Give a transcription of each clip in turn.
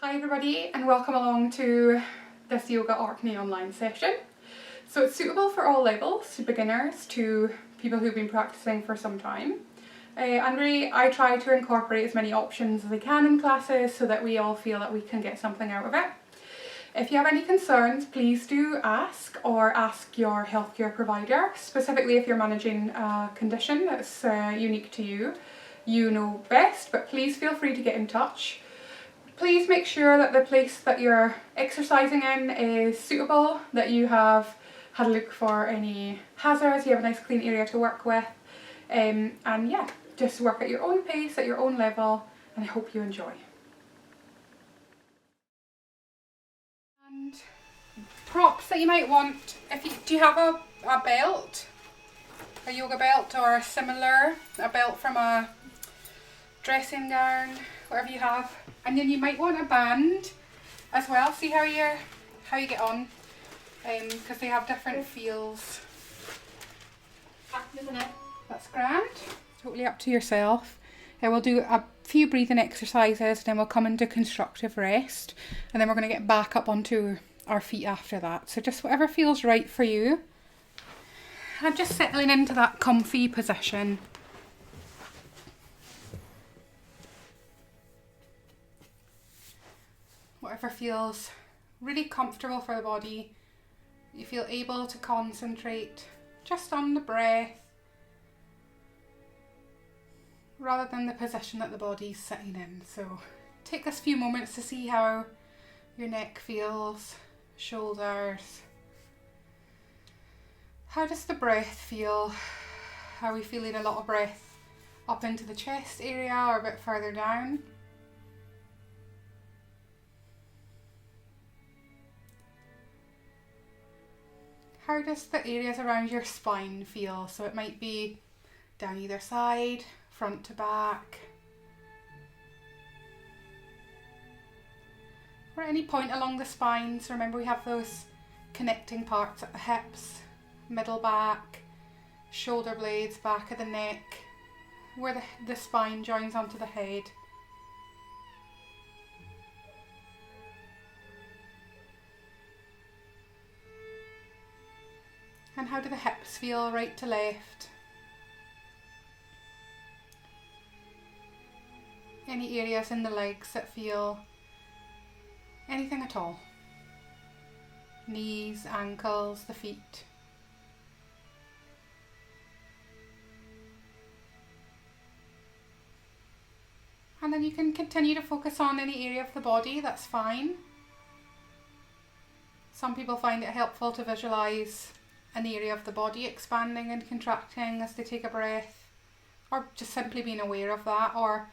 Hi everybody and welcome along to this Yoga Orkney online session. So it's suitable for all levels, to beginners, to people who've been practicing for some time. And really I try to incorporate as many options as I can in classes so that we all feel that we can get something out of it. If you have any concerns, please do ask or ask your healthcare provider, specifically if you're managing a condition that's unique to you. You know best, but please feel free to get in touch. Please make sure that the place that you're exercising in is suitable, that you have had a look for any hazards, you have a nice clean area to work with, and yeah, just work at your own pace, at your own level, and I hope you enjoy. And props that you might want, do you have a belt, a yoga belt or a similar, a belt from a dressing gown, whatever you have, and then you might want a band as well. See how you get on, because they have different feels. That's grand. Totally up to yourself. We'll do a few breathing exercises, then we'll come into constructive rest, and then we're going to get back up onto our feet after that. So just whatever feels right for you. I'm just settling into that comfy position. Whatever feels really comfortable for the body. You feel able to concentrate just on the breath rather than the position that the body's sitting in. So take this few moments to see how your neck feels, shoulders. How does the breath feel? Are we feeling a lot of breath up into the chest area or a bit further down? How does the areas around your spine feel? So it might be down either side, front to back. Or at any point along the spine. So remember we have those connecting parts at the hips, middle back, shoulder blades, back of the neck, where the spine joins onto the head. And how do the hips feel, right to left? Any areas in the legs that feel anything at all? Knees, ankles, the feet. And then you can continue to focus on any area of the body, that's fine. Some people find it helpful to visualise an area of the body expanding and contracting as they take a breath, or just simply being aware of that. Or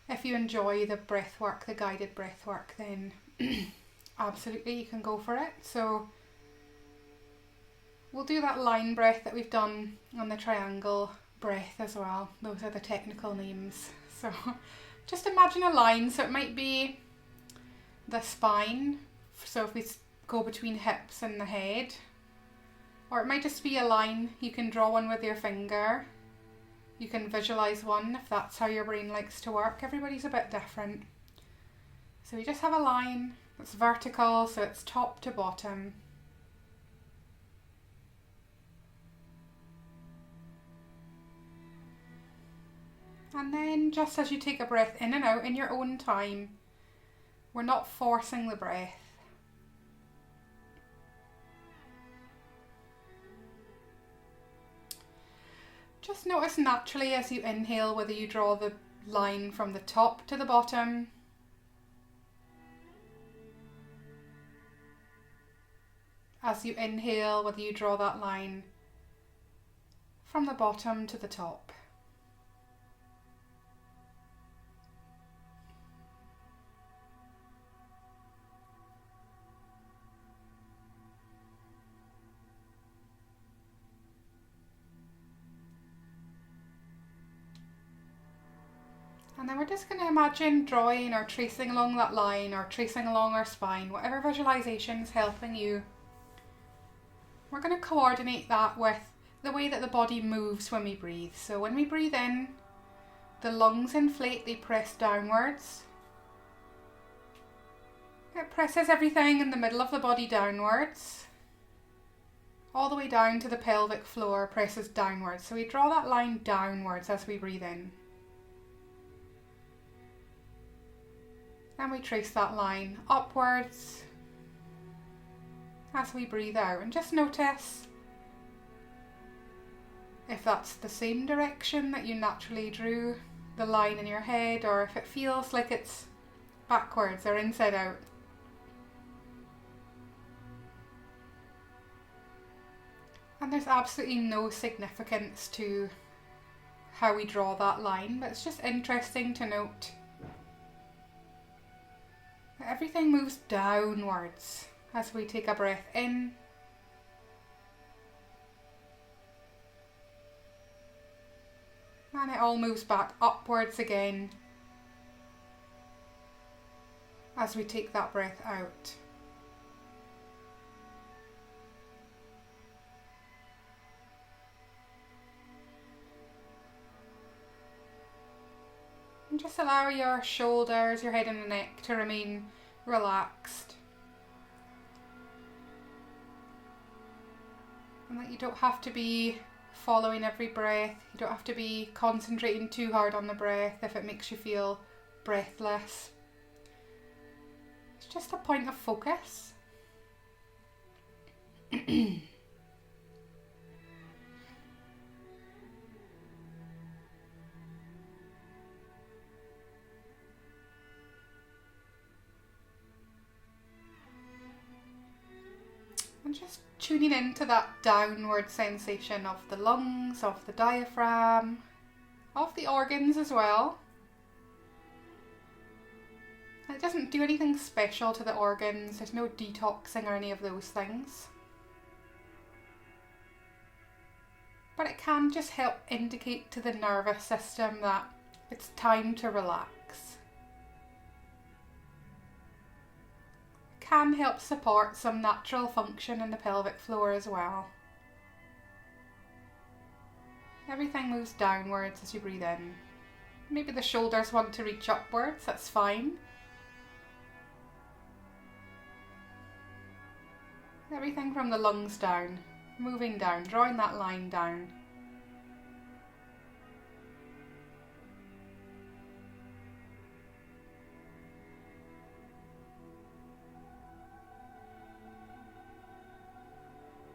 if you enjoy the breath work, the guided breath work, then absolutely you can go for it. So we'll do that line breath that we've done on the triangle breath as well. Those are the technical names. So just imagine a line, so it might be the spine, so if we go between hips and the head, or it might just be a line. You can draw one with your finger. You can visualise one if that's how your brain likes to work. Everybody's a bit different. So we just have a line that's vertical, so it's top to bottom. And then just as you take a breath in and out in your own time, we're not forcing the breath. Just notice naturally as you inhale whether you draw the line from the top to the bottom. As you inhale, whether you draw that line from the bottom to the top. And then we're just going to imagine drawing or tracing along that line or tracing along our spine, whatever visualization is helping you. We're going to coordinate that with the way that the body moves when we breathe. So when we breathe in, the lungs inflate, they press downwards. It presses everything in the middle of the body downwards, all the way down to the pelvic floor, presses downwards. So we draw that line downwards as we breathe in. And we trace that line upwards as we breathe out. And just notice if that's the same direction that you naturally drew the line in your head, or if it feels like it's backwards or inside out. And there's absolutely no significance to how we draw that line, but it's just interesting to note that everything moves downwards as we take a breath in. And it all moves back upwards again as we take that breath out. And just allow your shoulders, your head and the neck to remain relaxed. And that you don't have to be following every breath. You don't have to be concentrating too hard on the breath if it makes you feel breathless. It's just a point of focus. And just tuning into that downward sensation of the lungs, of the diaphragm, of the organs as well. It doesn't do anything special to the organs, there's no detoxing or any of those things. But it can just help indicate to the nervous system that it's time to relax. Can help support some natural function in the pelvic floor as well. Everything moves downwards as you breathe in. Maybe the shoulders want to reach upwards, that's fine. Everything from the lungs down, moving down, drawing that line down.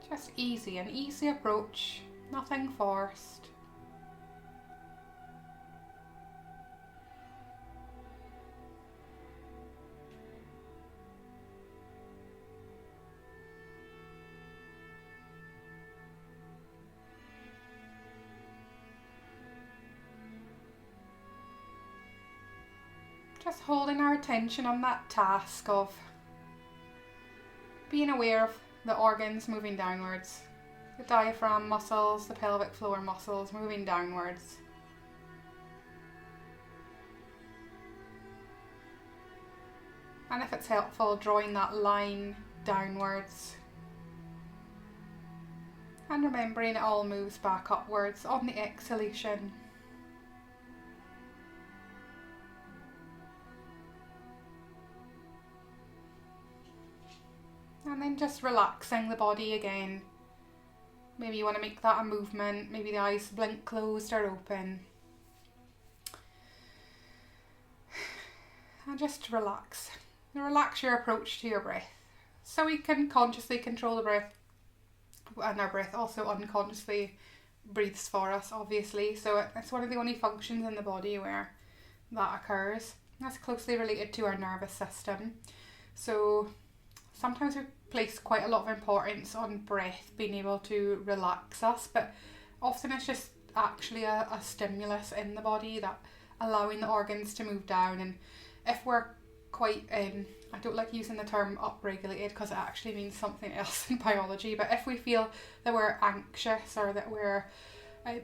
Just easy, an easy approach, nothing forced. Just holding our attention on that task of being aware of the organs moving downwards, the diaphragm muscles, the pelvic floor muscles moving downwards. And if it's helpful, drawing that line downwards. And remembering it all moves back upwards on the exhalation. And then just relaxing the body again. Maybe you want to make that a movement, maybe the eyes blink closed or open. And just relax. And relax your approach to your breath. So we can consciously control the breath, and our breath also unconsciously breathes for us, obviously. So it's one of the only functions in the body where that occurs. That's closely related to our nervous system. So sometimes we place quite a lot of importance on breath being able to relax us, but often it's just actually a stimulus in the body that allowing the organs to move down. And if we're quite, I don't like using the term upregulated because it actually means something else in biology, but if we feel that we're anxious or that we're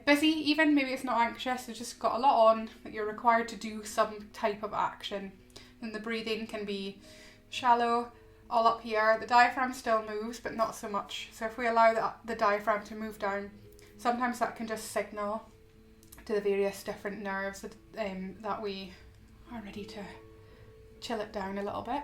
busy, even maybe it's not anxious, it's just got a lot on, that you're required to do some type of action, then the breathing can be shallow, all up here. The diaphragm still moves, but not so much. So if we allow the diaphragm to move down, sometimes that can just signal to the various different nerves that we are ready to chill it down a little bit.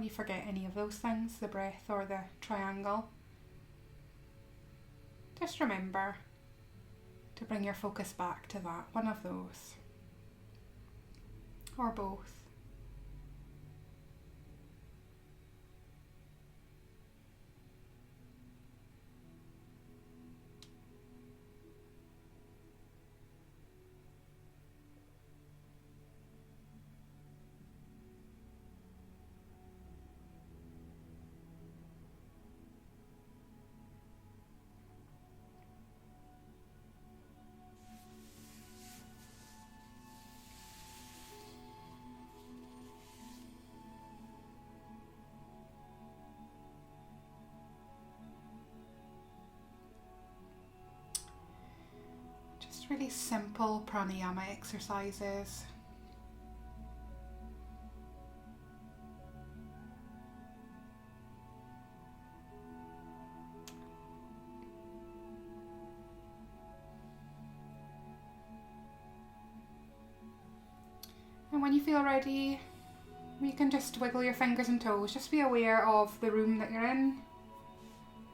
when you forget any of those things, the breath or the triangle, just remember to bring your focus back to that, one of those, or both. Really simple pranayama exercises. And when you feel ready, you can just wiggle your fingers and toes. Just be aware of the room that you're in.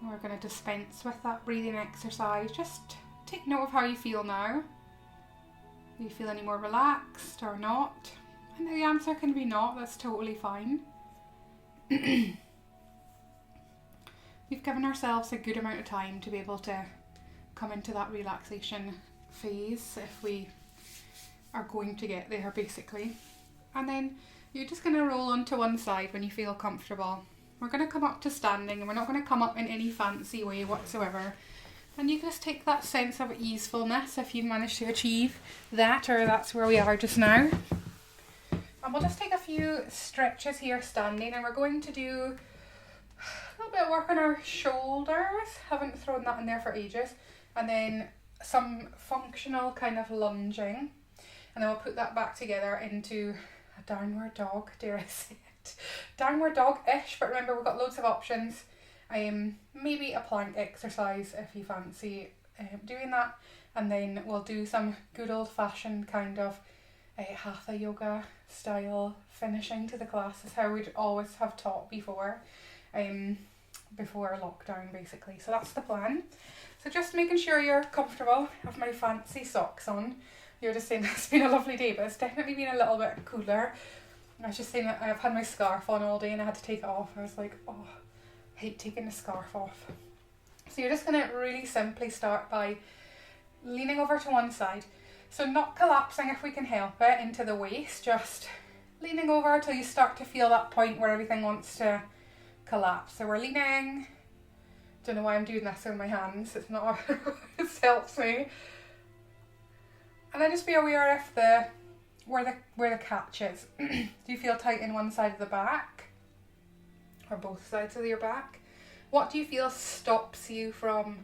And we're going to dispense with that breathing exercise. Just take note of how you feel now. Do you feel any more relaxed or not? And the answer can be not, that's totally fine. We've given ourselves a good amount of time to be able to come into that relaxation phase if we are going to get there, basically. And then you're just going to roll onto one side when you feel comfortable. We're going to come up to standing, and we're not going to come up in any fancy way whatsoever. And you can just take that sense of easefulness if you've managed to achieve that, or that's where we are just now. And we'll just take a few stretches here standing, and we're going to do a little bit of work on our shoulders. Haven't thrown that in there for ages. And then some functional kind of lunging. And then we'll put that back together into a downward dog, dare I say it. Downward dog-ish, but remember we've got loads of options. Maybe a plank exercise if you fancy doing that, and then we'll do some good old-fashioned kind of Hatha Yoga style finishing to the class. Is how we'd always have taught before lockdown, basically. So that's the plan. So just making sure you're comfortable. I have my fancy socks on. You're just saying it's been a lovely day, but it's definitely been a little bit cooler. I was just saying that I've had my scarf on all day and I had to take it off. I was like, oh, I hate taking the scarf off. So you're just going to really simply start by leaning over to one side. So not collapsing if we can help it into the waist, just leaning over until you start to feel that point where everything wants to collapse. So we're leaning. Don't know why I'm doing this with my hands. It's not, it helps me. And then just be aware if where the catch is. Do you feel tight in one side of the back? Or both sides of your back? What do you feel stops you from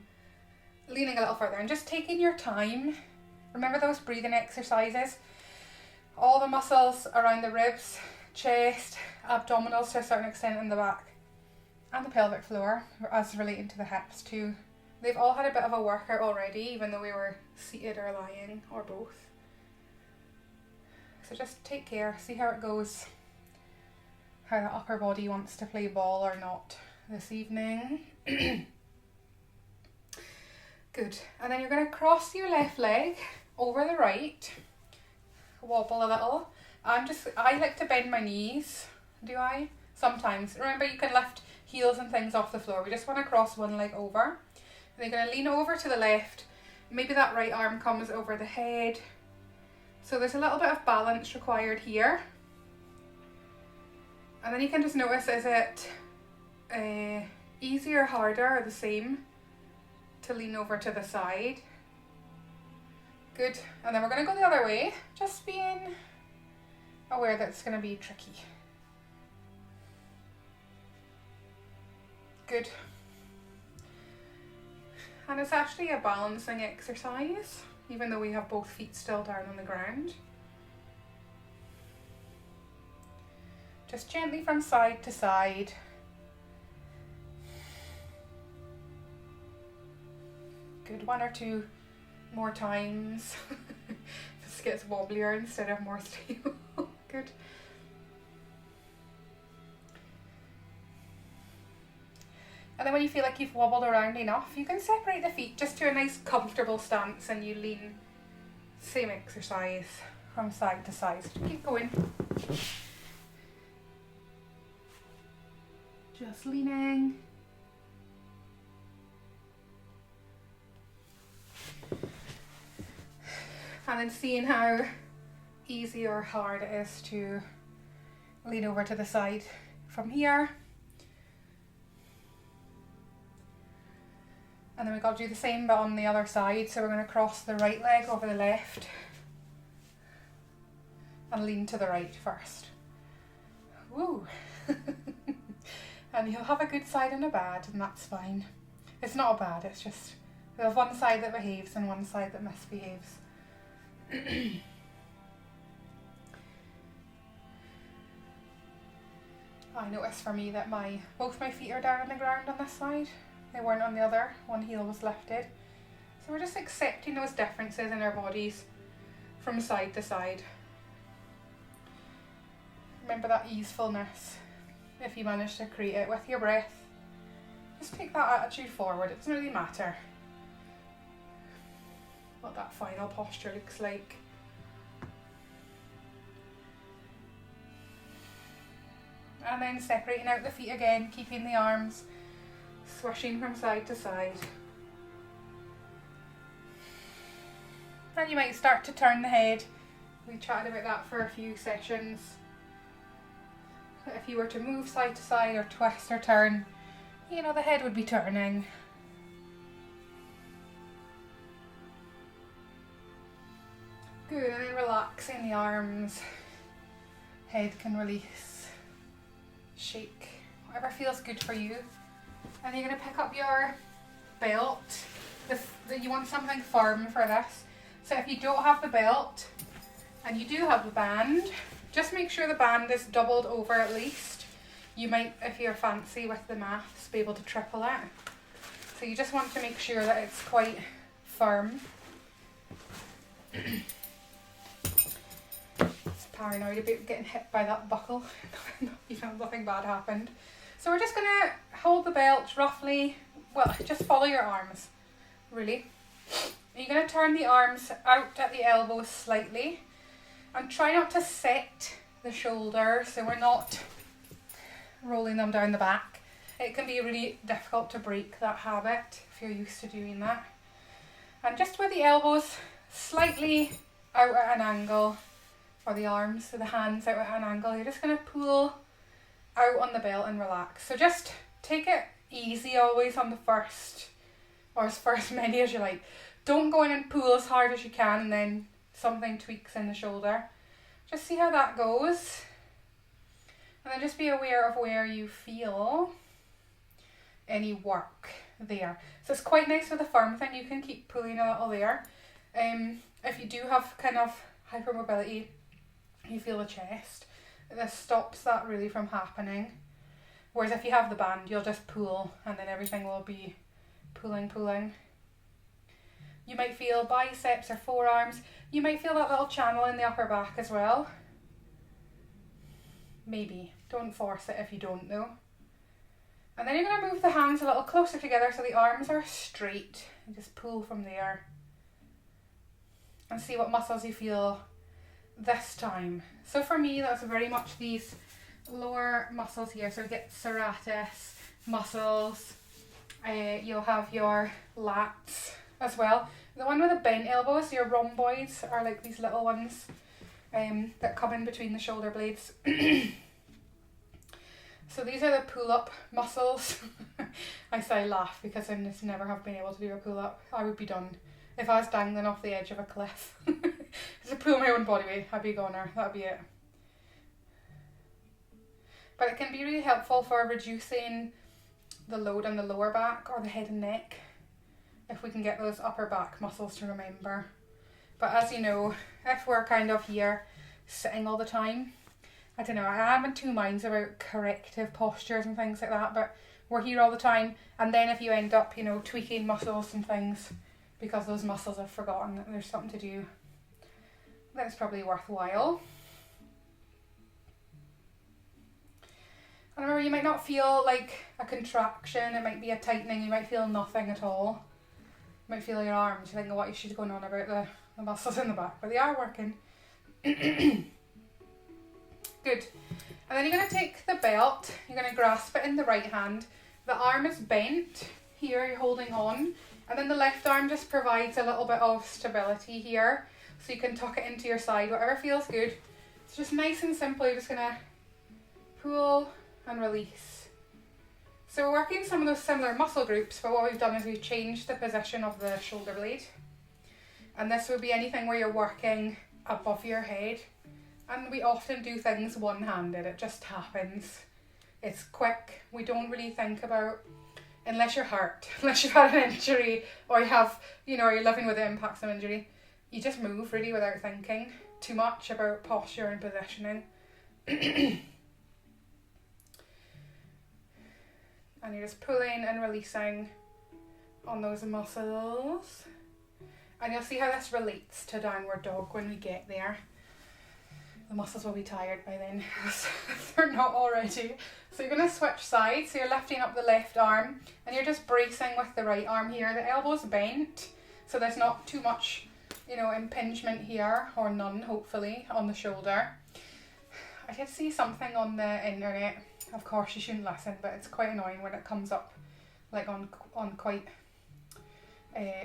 leaning a little further? And just taking your time. Remember those breathing exercises? All the muscles around the ribs, chest, abdominals to a certain extent in the back. And the pelvic floor, as relating to the hips too. They've all had a bit of a workout already, even though we were seated or lying, or both. So just take care, see how it goes. How the upper body wants to play ball or not this evening. Good. And then you're going to cross your left leg over the right. Wobble a little. I like to bend my knees. Do I? Sometimes. Remember, you can lift heels and things off the floor. We just want to cross one leg over. And you're going to lean over to the left. Maybe that right arm comes over the head. So there's a little bit of balance required here. And then you can just notice, is it easier, harder, or the same to lean over to the side? Good. And then we're going to go the other way, just being aware that it's going to be tricky. Good. And it's actually a balancing exercise, even though we have both feet still down on the ground. Just gently from side to side. Good, one or two more times. This gets wobblier instead of more stable. Good. And then when you feel like you've wobbled around enough, you can separate the feet just to a nice comfortable stance, and you lean, same exercise from side to side. So keep going. Just leaning. And then seeing how easy or hard it is to lean over to the side from here. And then we've got to do the same but on the other side. So we're going to cross the right leg over the left and lean to the right first. Woo! And you'll have a good side and a bad, and that's fine. It's not a bad, it's just there's one side that behaves and one side that misbehaves. I noticed for me that both my feet are down on the ground on this side. They weren't on the other. One heel was lifted. So we're just accepting those differences in our bodies from side to side. Remember that easefulness, if you manage to create it with your breath. Just take that attitude forward. It doesn't really matter what that final posture looks like. And then separating out the feet again, keeping the arms swishing from side to side. And you might start to turn the head. We chatted about that for a few sessions. If you were to move side to side or twist or turn, you know, the head would be turning. Good, and then relaxing the arms. Head can release. Shake, whatever feels good for you. And you're going to pick up your belt. You want something firm for this. So if you don't have the belt and you do have the band, just make sure the band is doubled over at least. You might, if you're fancy with the maths, be able to triple it. So you just want to make sure that it's quite firm. Paranoid about getting hit by that buckle. Even nothing bad happened. So we're just going to hold the belt roughly, well, just follow your arms, really. You're going to turn the arms out at the elbows slightly and try not to set the shoulders, so we're not rolling them down the back. It can be really difficult to break that habit if you're used to doing that. And just with the elbows slightly out at an angle, for the arms, so the hands out at an angle, you're just going to pull out on the belt and relax. So just take it easy always on the first, or as first many as you like. Don't go in and pull as hard as you can and then something tweaks in the shoulder. Just see how that goes. And then just be aware of where you feel any work there. So it's quite nice with a firm thing, you can keep pulling a little there. If you do have kind of hypermobility, you feel the chest, this stops that really from happening. Whereas if you have the band, you'll just pull and then everything will be pulling. You might feel biceps or forearms. You might feel that little channel in the upper back as well. Maybe. Don't force it if you don't though. And then you're going to move the hands a little closer together so the arms are straight. And just pull from there. And see what muscles you feel this time. So for me, that's very much these lower muscles here. So get serratus muscles. You'll have your lats as well. The one with the bent elbows, your rhomboids, are like these little ones that come in between the shoulder blades. So these are the pull-up muscles. I say laugh because I just never have been able to do a pull-up. I would be done. If I was dangling off the edge of a cliff to pull my own body weight, I'd be a goner. That'd be it. But it can be really helpful for reducing the load on the lower back or the head and neck, if we can get those upper back muscles to remember. But as you know, if we're kind of here sitting all the time, I don't know, I am in two minds about corrective postures and things like that, but we're here all the time, and then if you end up, you know, tweaking muscles and things because those muscles have forgotten that there's something to do, then it's probably worthwhile. And remember, you might not feel like a contraction, it might be a tightening, you might feel nothing at all. You might feel your arms, you think, what is she going on about the muscles in the back, but they are working. Good. And then you're going to take the belt, you're going to grasp it in the right hand. The arm is bent, here you're holding on, and then the left arm just provides a little bit of stability here, so you can tuck it into your side, whatever feels good. It's just nice and simple, you're just going to pull and release. So we're working some of those similar muscle groups, but what we've done is we've changed the position of the shoulder blade. And this would be anything where you're working above your head. And we often do things one-handed, it just happens. It's quick, we don't really think about, unless you're hurt, unless you've had an injury, or you have, or you're living with the impacts of injury, you just move really without thinking too much about posture and positioning. And you're just pulling and releasing on those muscles. And you'll see how this relates to downward dog when we get there. The muscles will be tired by then if they're not already. So you're going to switch sides. So you're lifting up the left arm and you're just bracing with the right arm here. The elbow's bent, so there's not too much, impingement here, or none, hopefully, on the shoulder. I did see something on the internet. Of course, you shouldn't listen, but it's quite annoying when it comes up like on quite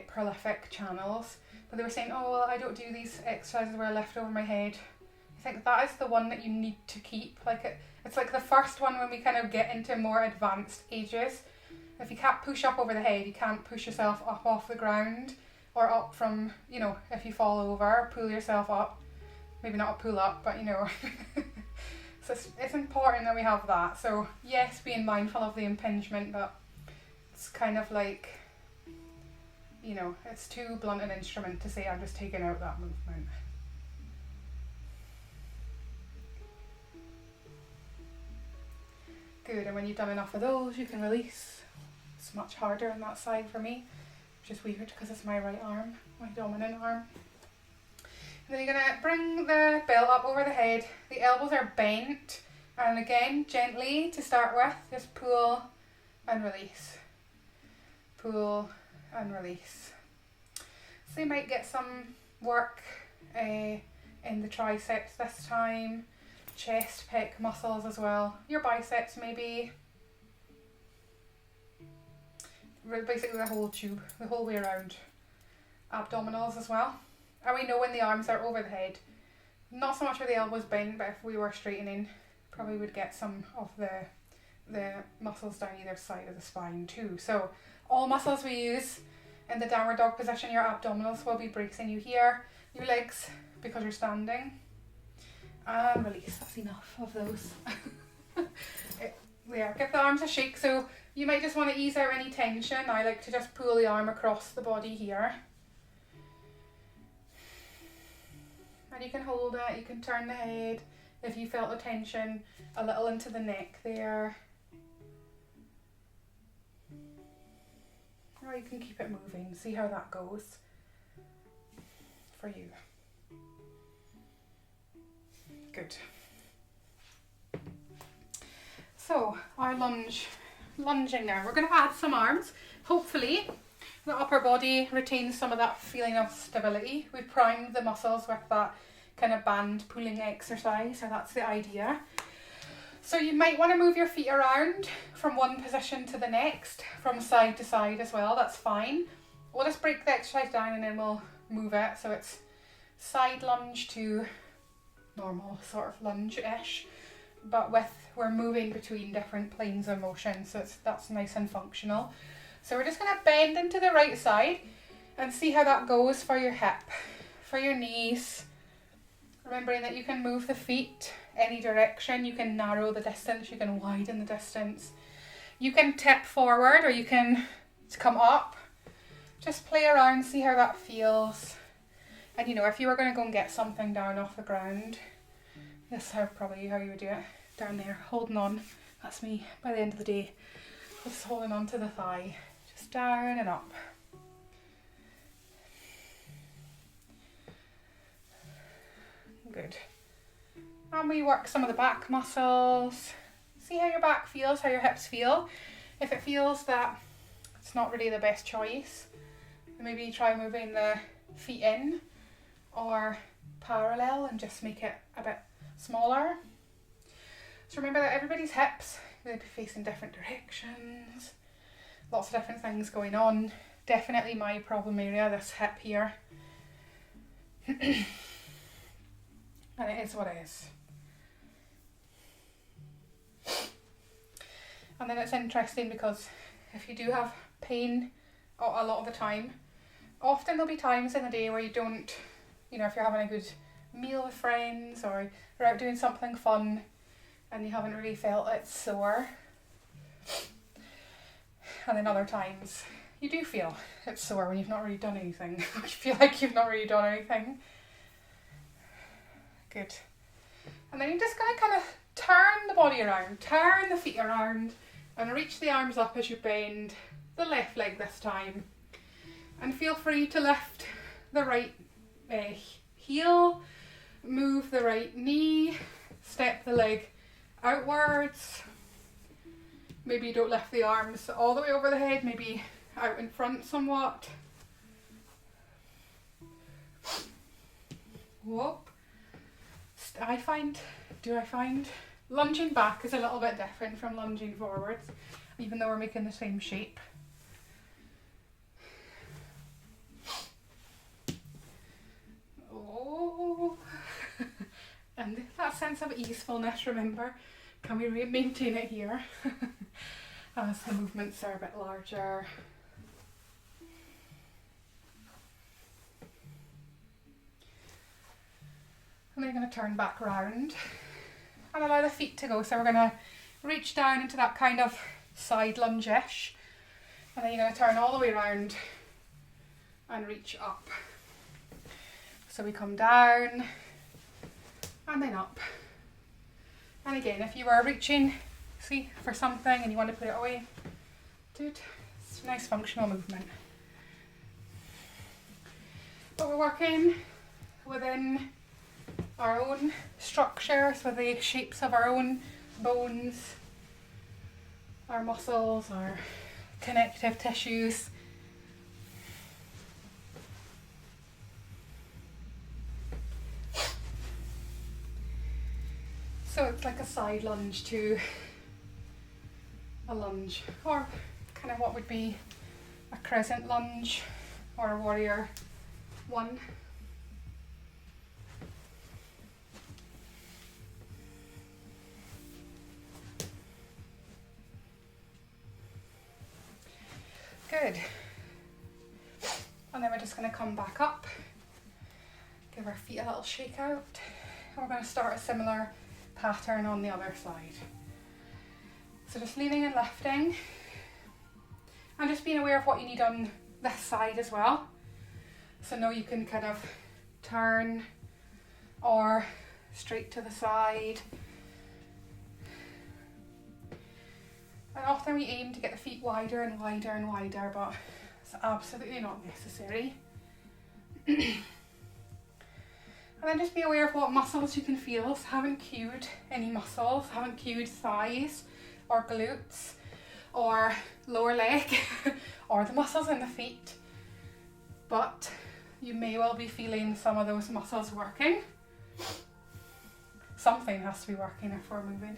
prolific channels. But they were saying, oh, well, I don't do these exercises where I lift over my head. I think that is the one that you need to keep. It's like the first one when we kind of get into more advanced ages. If you can't push up over the head, you can't push yourself up off the ground, or up from, if you fall over, pull yourself up. Maybe not a pull up, but So it's important that we have that. So yes, being mindful of the impingement, but it's kind of like, it's too blunt an instrument to say I'm just taking out that movement. Good, and when you've done enough of those, you can release. It's much harder on that side for me, which is weird because it's my right arm, my dominant arm. And then you're going to bring the belt up over the head. The elbows are bent. And again, gently to start with, just pull and release. Pull and release. So you might get some work in the triceps this time. Chest, pec muscles as well. Your biceps maybe. Basically the whole tube, the whole way around. Abdominals as well. And we know when the arms are over the head, not so much where the elbows bend, but if we were straightening, probably would get some of the muscles down either side of the spine too. So all muscles we use in the downward dog position, your abdominals will be bracing you here, your legs because you're standing. And release, that's enough of those. There, give the arms a shake. So you might just want to ease out any tension. I like to just pull the arm across the body here. And you can hold it, you can turn the head if you felt the tension a little into the neck there. Or you can keep it moving, see how that goes for you. Good. So our lunging now. We're going to add some arms. Hopefully the upper body retains some of that feeling of stability. We've primed the muscles with that kind of band pulling exercise, so that's the idea. So you might want to move your feet around from one position to the next, from side to side as well, that's fine. We'll just break the exercise down and then we'll move it. So it's side lunge to normal sort of lunge-ish, but we're moving between different planes of motion, so that's nice and functional. So we're just going to bend into the right side and see how that goes for your hip, for your knees. Remembering that you can move the feet any direction, you can narrow the distance, you can widen the distance. You can tip forward or you can come up. Just play around, see how that feels. And if you were going to go and get something down off the ground, this is probably how you would do it. Down there, holding on. That's me by the end of the day. Just holding on to the thigh. Just down and up. Good. And we work some of the back muscles. see how your back feels, how your hips feel. If it feels that it's not really the best choice, maybe try moving the feet in or parallel and just make it a bit smaller. So remember that everybody's hips, they'll be facing different directions, lots of different things going on. Definitely my problem area, this hip here. And it is what it is. And then it's interesting because if you do have pain a lot of the time, often there'll be times in the day where you don't, you know, if you're having a good meal with friends or you're out doing something fun and you haven't really felt it sore. And then other times you do feel it's sore when you've not really done anything. You feel like you've not really done anything. Good. And then you're just going to kind of turn the body around, turn the feet around and reach the arms up as you bend the left leg this time. And feel free to lift the right heel, move the right knee, step the leg outwards. Maybe you don't lift the arms all the way over the head, maybe out in front somewhat. Whoop. I find lunging back is a little bit different from lunging forwards, even though we're making the same shape. Oh, and that sense of easefulness, remember, can we maintain it here as the movements are a bit larger. And then you're going to turn back round and allow the feet to go. So we're going to reach down into that kind of side lunge-ish, and then you're going to turn all the way around and reach up. So we come down and then up. And again, if you were reaching, see, for something and you want to put it away, dude, it's a nice functional movement. But we're working within our own structures, with the shapes of our own bones, our muscles, our connective tissues. So it's like a side lunge to a lunge, or kind of what would be a crescent lunge or a warrior one. Good. And then we're just going to come back up, give our feet a little shake out, and we're going to start a similar pattern on the other side. So just leaning and lifting, and just being aware of what you need on this side as well. So now you can kind of turn or straight to the side. And often we aim to get the feet wider and wider and wider, but it's absolutely not necessary. And then just be aware of what muscles you can feel. So haven't cued any muscles, haven't cued thighs or glutes or lower leg or the muscles in the feet. But you may well be feeling some of those muscles working. Something has to be working if we're moving.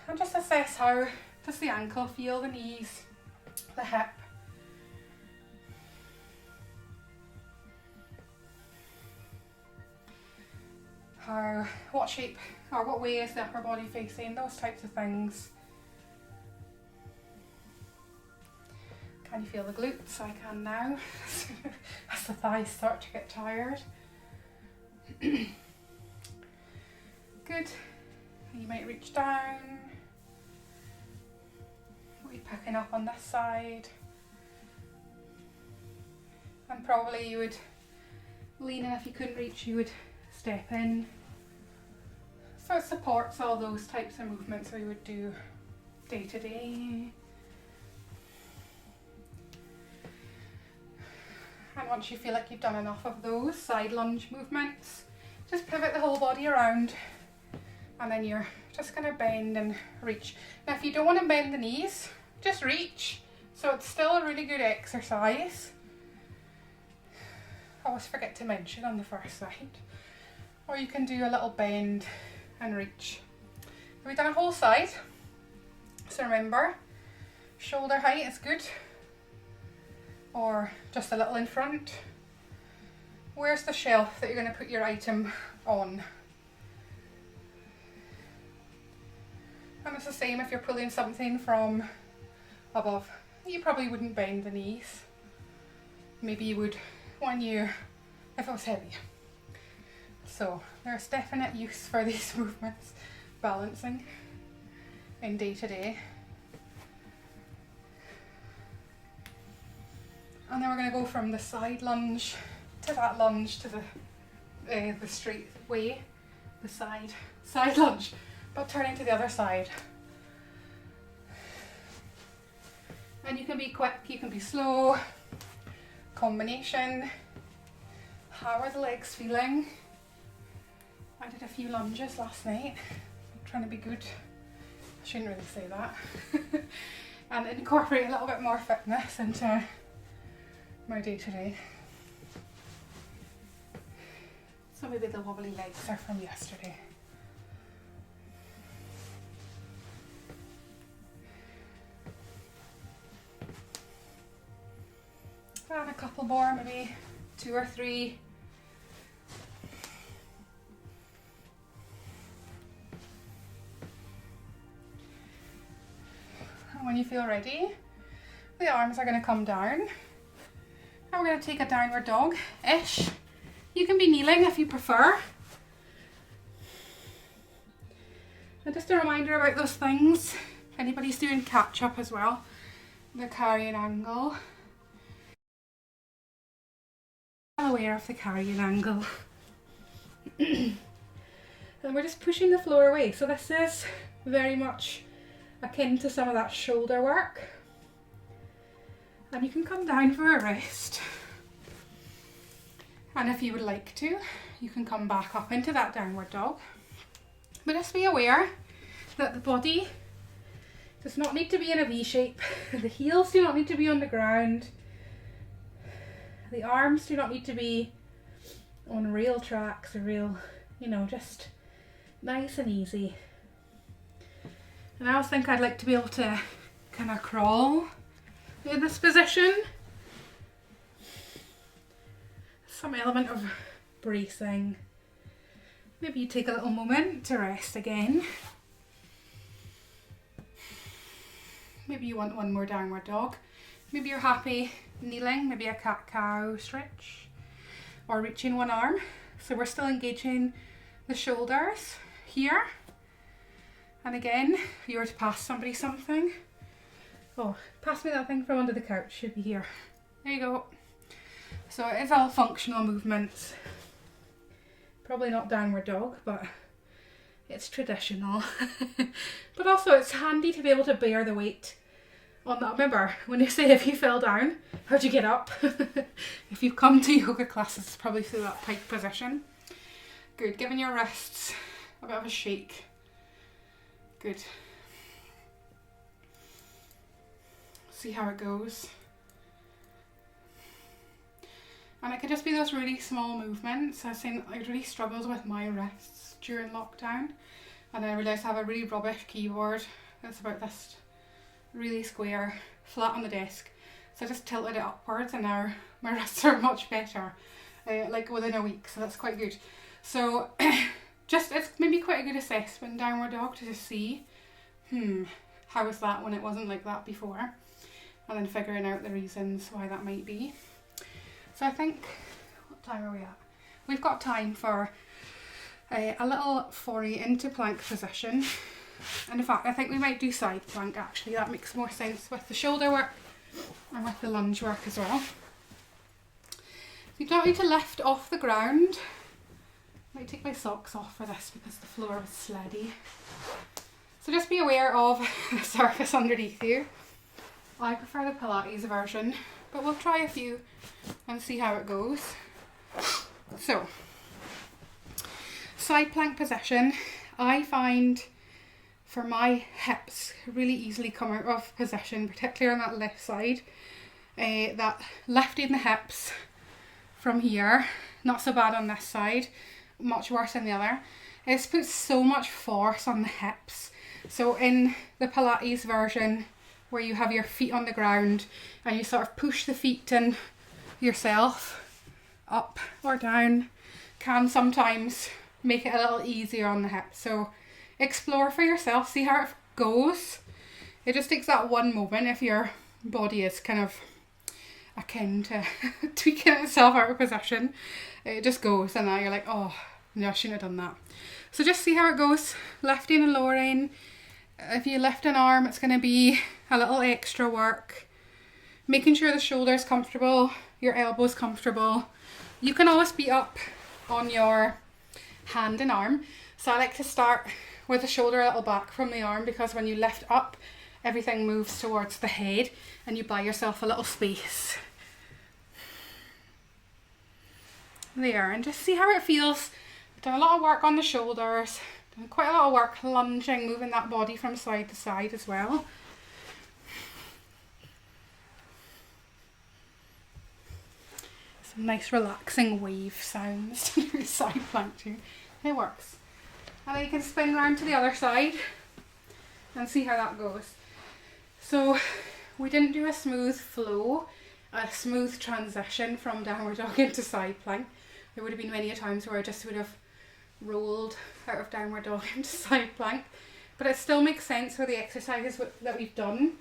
And just assess how does the ankle feel, the knees, the hip. What shape or what way is the upper body facing, those types of things. Can you feel the glutes? I can now, as the thighs start to get tired. Good. You might reach down. What are you picking up on this side? And probably you would lean in. If you couldn't reach, you would step in. So it supports all those types of movements we would do day to day. And once you feel like you've done enough of those side lunge movements, just pivot the whole body around and then you're just going to bend and reach. Now if you don't want to bend the knees, just reach. So it's still a really good exercise. I always forget to mention on the first side. Or you can do a little bend and reach. We've done a whole side. So remember, shoulder height is good. Or just a little in front. Where's the shelf that you're going to put your item on? And it's the same if you're pulling something from above. You probably wouldn't bend the knees. Maybe you would if it was heavy. So there's definite use for these movements, balancing in day to day. And then we're going to go from the side lunge to that lunge to the straight way, the side lunge, but turning to the other side. And you can be quick, you can be slow, combination. How are the legs feeling? I did a few lunges last night. I'm trying to be good. I shouldn't really say that. And incorporate a little bit more fitness into my day to day. So maybe the wobbly legs are from yesterday. And a couple more, maybe 2 or 3. And when you feel ready, the arms are going to come down. And we're going to take a downward dog-ish. You can be kneeling if you prefer. And just a reminder about those things. If anybody's doing catch up as well, the carrying angle. I'm aware of the carrying angle. And we're just pushing the floor away. So this is very much akin to some of that shoulder work. And you can come down for a rest. And if you would like to, you can come back up into that downward dog. But just be aware that the body does not need to be in a V shape. The heels do not need to be on the ground. The arms do not need to be on rail tracks or rail, just nice and easy. And I always think I'd like to be able to kind of crawl in this position. Some element of bracing. Maybe you take a little moment to rest again. Maybe you want one more downward dog. Maybe you're happy kneeling, maybe a cat-cow stretch, or reaching one arm. So we're still engaging the shoulders here. And again, if you were to pass somebody something, pass me that thing from under the couch, should be here. There you go. So it is all functional movements. Probably not downward dog, but it's traditional. But also it's handy to be able to bear the weight on that. Remember, when they say if you fell down, how'd you get up? If you've come to yoga classes, it's probably through that pike position. Good, giving your wrists a bit of a shake. Good. See how it goes. And it can just be those really small movements. I was saying I really struggled with my wrists during lockdown, and I realised I have a really rubbish keyboard that's about this really square, flat on the desk. So I just tilted it upwards and now my wrists are much better, like within a week, so that's quite good. So it's maybe quite a good assessment, downward dog, to just see, how was that when it wasn't like that before? And then figuring out the reasons why that might be. So I think, what time are we at? We've got time for a little foray into plank position. And in fact, I think we might do side plank actually. That makes more sense with the shoulder work and with the lunge work as well. You don't need to lift off the ground. I might take my socks off for this because the floor was sleddy. So just be aware of the surface underneath you. I prefer the Pilates version, but we'll try a few and see how it goes. So, side plank position. I find for my hips really easily come out of position, particularly on that left side. That lifting the hips from here, not so bad on this side, much worse on the other. It puts so much force on the hips. So in the Pilates version, where you have your feet on the ground and you sort of push the feet and yourself up or down, can sometimes make it a little easier on the hips. So explore for yourself, see how it goes. It just takes that one moment if your body is kind of akin to tweaking itself out of position. It just goes, and now you're like, oh no, I shouldn't have done that. So just see how it goes, lifting and lowering. If you lift an arm, it's going to be a little extra work. Making sure the shoulder's comfortable, your elbow's comfortable. You can always be up on your hand and arm. So I like to start with the shoulder a little back from the arm, because when you lift up, everything moves towards the head and you buy yourself a little space. There, and just see how it feels. I've done a lot of work on the shoulders, done quite a lot of work lunging, moving that body from side to side as well. Some nice relaxing wave sounds to your side plank too. It works. And then you can spin around to the other side and see how that goes. So we didn't do a smooth flow, a smooth transition from downward dog into side plank. There would have been many a times where I just would have rolled out of downward dog into side plank. But it still makes sense for the exercises that we've done.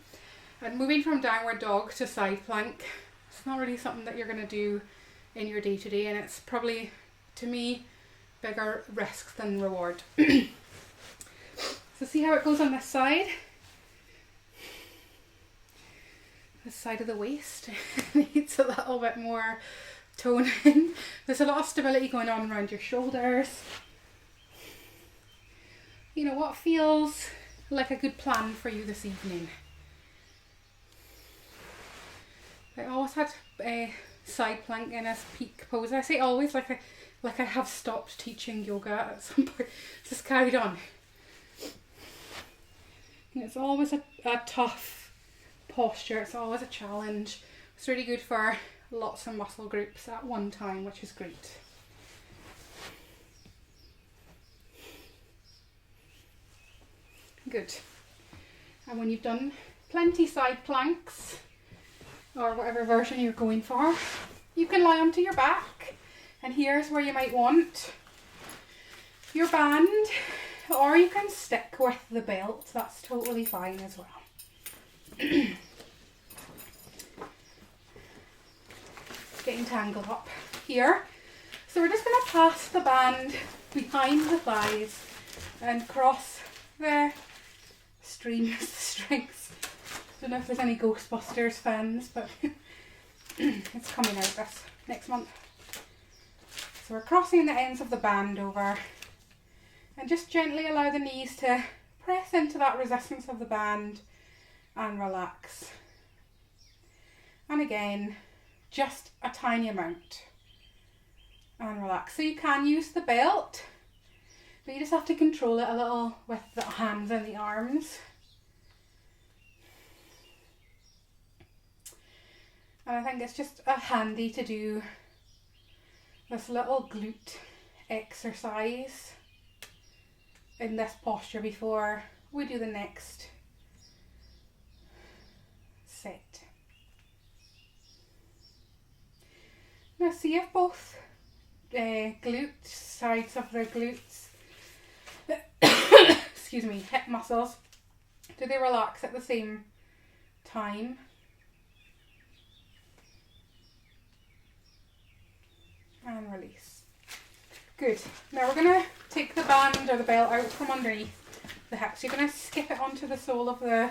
And moving from downward dog to side plank, it's not really something that you're going to do in your day-to-day, and it's probably, to me, bigger risks than reward. So see how it goes on this side. This side of the waist needs a little bit more toning. There's a lot of stability going on around your shoulders. You know, what feels like a good plan for you this evening? I always had a side plank in a peak pose. I say always, like I have stopped teaching yoga at some point. Just carried on. And it's always a tough posture. It's always a challenge. It's really good for lots of muscle groups at one time, which is great. Good. And when you've done plenty side planks, or whatever version you're going for, you can lie onto your back. And here's where you might want your band, or you can stick with the belt. That's totally fine as well. Getting tangled up here. So we're just going to pass the band behind the thighs and cross the strings. Don't know if there's any Ghostbusters fans, but it's coming out this next month. So we're crossing the ends of the band over, and just gently allow the knees to press into that resistance of the band and relax. And again, just a tiny amount and relax. So you can use the belt, but you just have to control it a little with the hands and the arms. And I think it's just handy to do this little glute exercise in this posture before we do the next set. Now see if both sides of the glutes, excuse me, hip muscles, do they relax at the same time? And release. Good. Now we're going to take the band or the belt out from underneath the hips. You're going to skip it onto the sole of the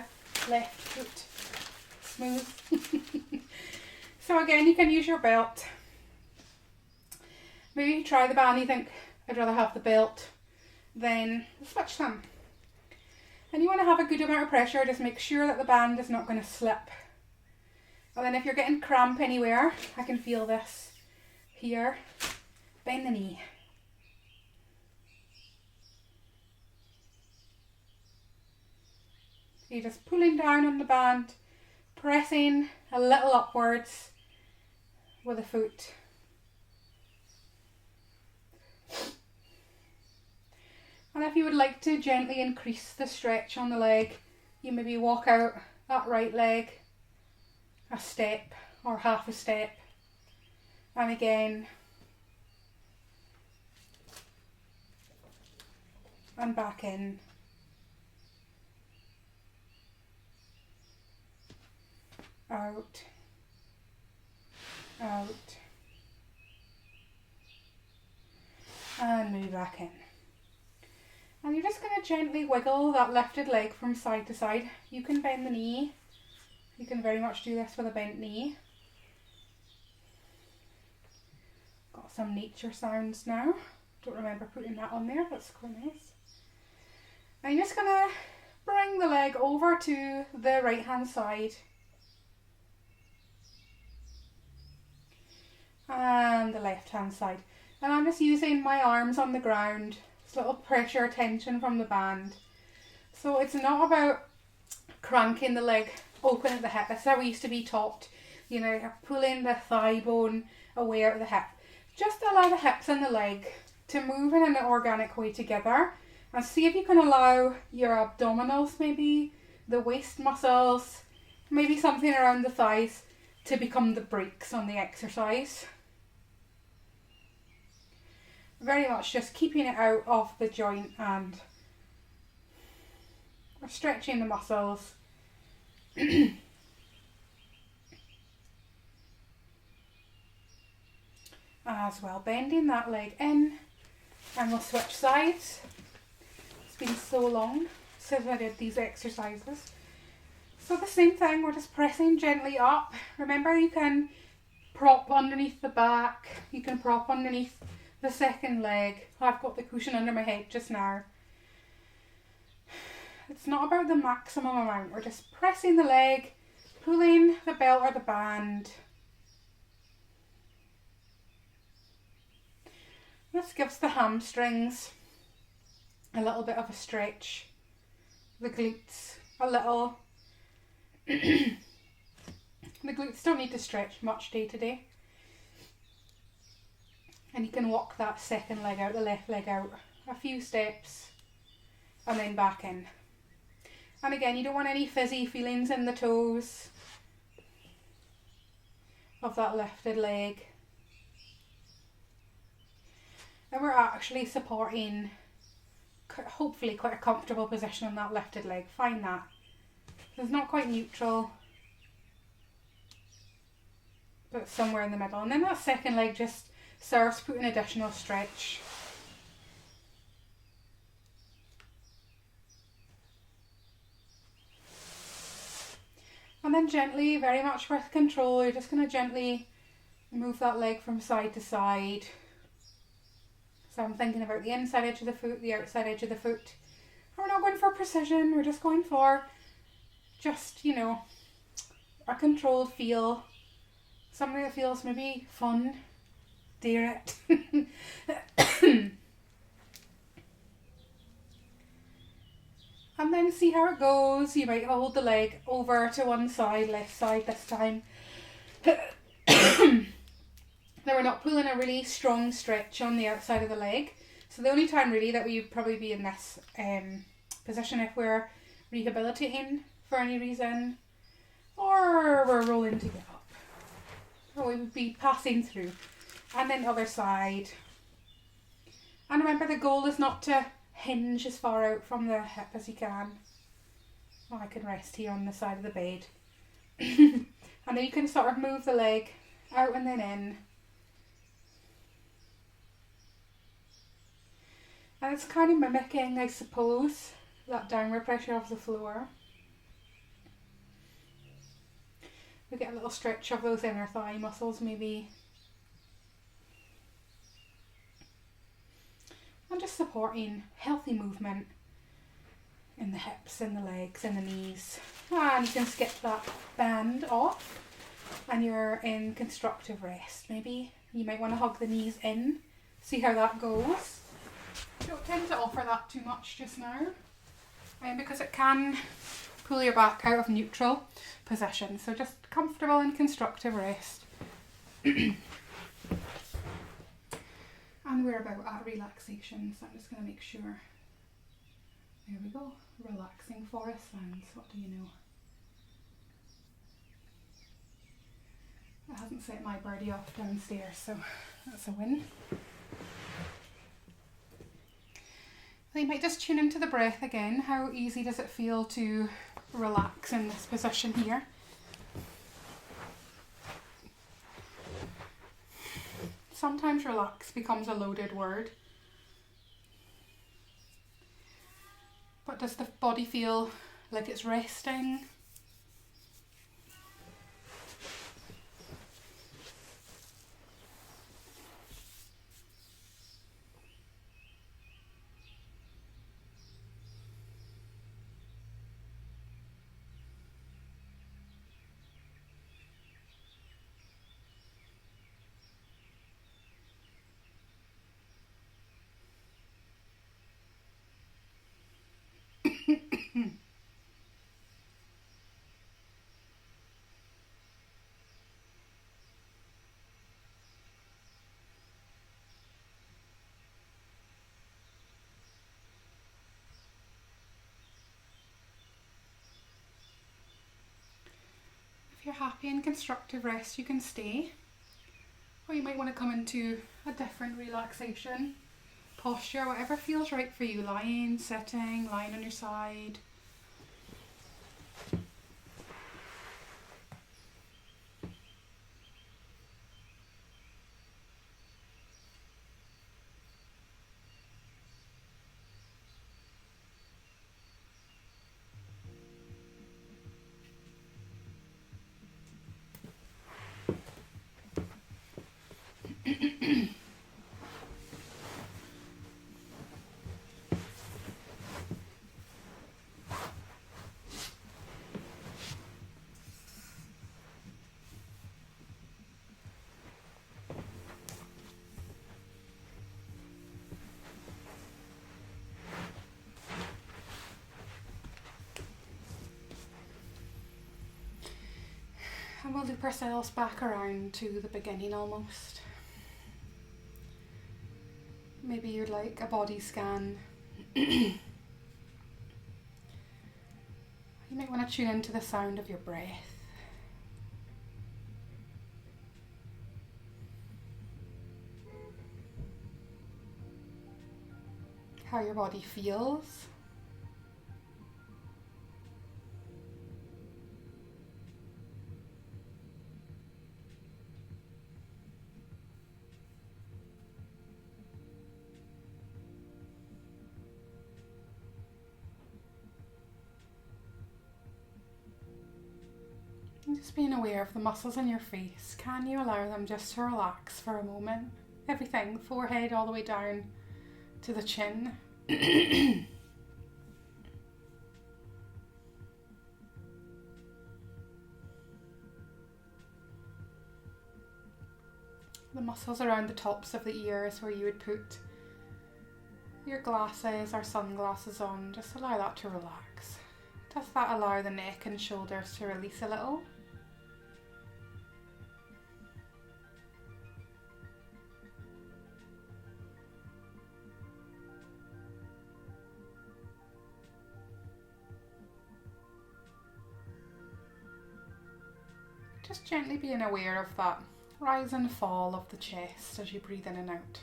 left foot. Smooth. So again, you can use your belt. Maybe you try the band, you think, I'd rather have the belt, then switch them. And you want to have a good amount of pressure, just make sure that the band is not going to slip. And then if you're getting cramp anywhere, I can feel this here, bend the knee. you're just pulling down on the band, pressing a little upwards with a foot. And if you would like to gently increase the stretch on the leg, you maybe walk out that right leg a step or half a step, and again, and back in. Out, out, and move back in. And you're just going to gently wiggle that lifted leg from side to side. You can bend the knee. You can very much do this with a bent knee. Got some nature sounds now. Don't remember putting that on there, that's quite nice. And you're just going to bring the leg over to the right hand side. And the left hand side. And I'm just using my arms on the ground. It's a little pressure tension from the band. So it's not about cranking the leg open at the hip. That's how we used to be taught. You know, you're pulling the thigh bone away out of the hip. Just allow the hips and the leg to move in an organic way together. And see if you can allow your abdominals, maybe the waist muscles, maybe something around the thighs to become the brakes on the exercise. Very much just keeping it out of the joint, and we're stretching the muscles. As well, bending that leg in, and we'll switch sides. It's been so long since I did these exercises. So the same thing, we're just pressing gently up. Remember, you can prop underneath the back, you can prop underneath the second leg. I've got the cushion under my head just now. It's not about the maximum amount, we're just pressing the leg, pulling the belt or the band. This gives the hamstrings a little bit of a stretch, the glutes a little. The glutes don't need to stretch much day to day. And you can walk that second leg out, the left leg out, a few steps and then back in. And again, you don't want any fizzy feelings in the toes of that lifted leg. And we're actually supporting, hopefully, quite a comfortable position on that lifted leg. Find that. It's not quite neutral, but somewhere in the middle. And then that second leg just serves to put an additional stretch. And then gently, very much with control, you're just going to gently move that leg from side to side. So I'm thinking about the inside edge of the foot, the outside edge of the foot. We're not going for precision, we're just going for just, you know, a controlled feel. Something that feels maybe fun. Dare it. And then see how it goes. You might hold the leg over to one side, left side this time. Now we're not pulling a really strong stretch on the outside of the leg. So the only time really that we would probably be in this position if we're rehabilitating for any reason, or we're rolling to get up, or we would be passing through. And then other side. And remember, the goal is not to hinge as far out from the hip as you can. Oh, I can rest here on the side of the bed. And then you can sort of move the leg out and then in. And it's kind of mimicking, I suppose, that downward pressure of the floor. We get a little stretch of those inner thigh muscles maybe. And just supporting healthy movement in the hips and the legs and the knees. And you can skip that band off and you're in constructive rest. Maybe you might want to hug the knees in, see how that goes. Don't tend to offer that too much just now, because it can pull your back out of neutral position. So just comfortable and constructive rest. And we're about at relaxation, so I'm just going to make sure. There we go. Relaxing forest sounds. What do you know? It hasn't set my birdie off downstairs, so that's a win. So you might just tune into the breath again. How easy does it feel to relax in this position here? Sometimes relax becomes a loaded word. But does the body feel like it's resting? If you're happy in constructive rest, you can stay. Or you might want to come into a different relaxation posture, whatever feels right for you. Lying, sitting, lying on your side. And we'll loop ourselves back around to the beginning almost. Maybe you'd like a body scan. You might want to tune into the sound of your breath. How your body feels. Just being aware of the muscles in your face. Can you allow them just to relax for a moment? Everything, forehead all the way down to the chin. The muscles around the tops of the ears where you would put your glasses or sunglasses on. Just allow that to relax. Does that allow the neck and shoulders to release a little? Just gently being aware of that rise and fall of the chest as you breathe in and out.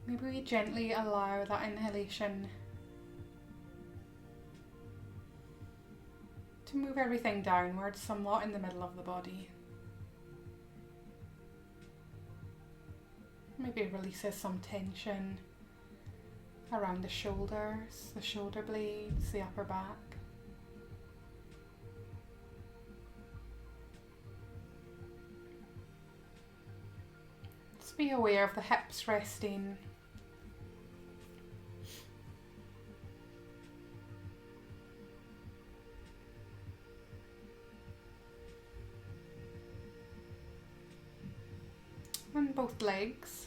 Maybe we gently allow that inhalation to move everything downwards somewhat in the middle of the body. Maybe it releases some tension around the shoulders, the shoulder blades, the upper back. Just be aware of the hips resting. both legs.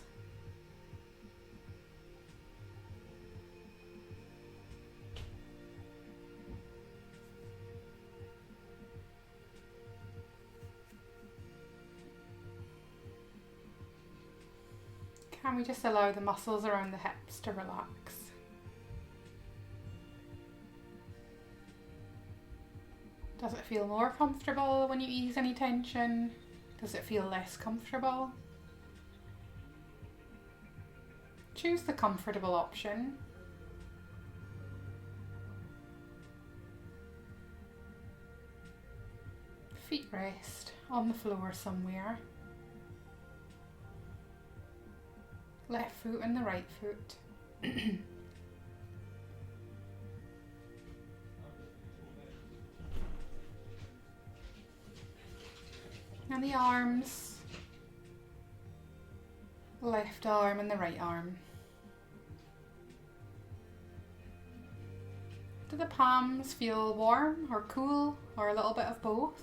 Can we just allow the muscles around the hips to relax? Does it feel more comfortable when you ease any tension? Does it feel less comfortable? Choose the comfortable option. Feet rest on the floor somewhere. Left foot and the right foot. And the arms. Left arm and the right arm. Do the palms feel warm or cool or a little bit of both?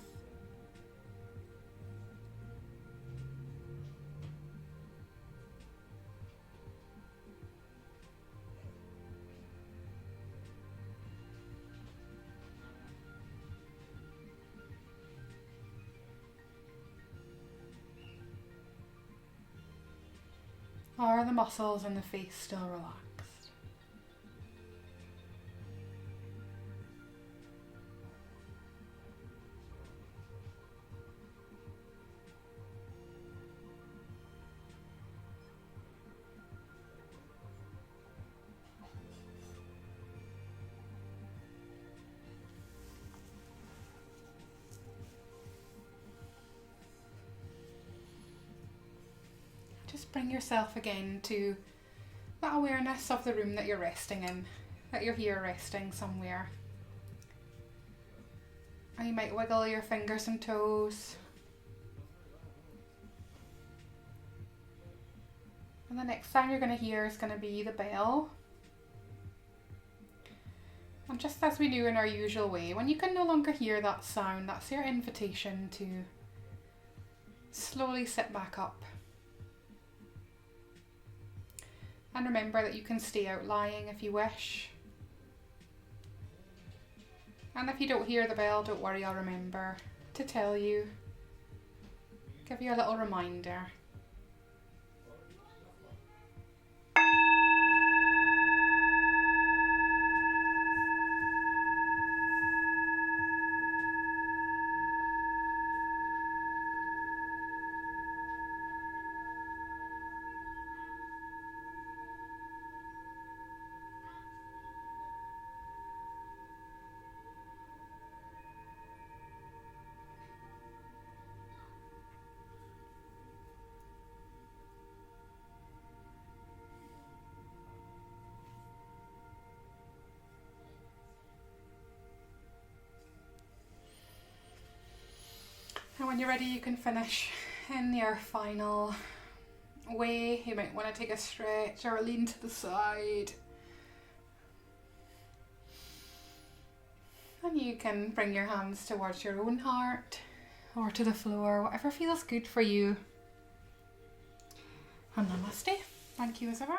Are the muscles in the face still relaxed? Just bring yourself again to that awareness of the room that you're resting in, that you're here resting somewhere. And you might wiggle your fingers and toes. And the next sound you're going to hear is going to be the bell. And just as we do in our usual way, when you can no longer hear that sound, that's your invitation to slowly sit back up. And remember that you can stay out lying if you wish. And if you don't hear the bell, don't worry, I'll remember to tell you. Give you a little reminder. And when you're ready, you can finish in your final way. You might want to take a stretch or lean to the side. And you can bring your hands towards your own heart or to the floor, whatever feels good for you. And namaste. Thank you as ever.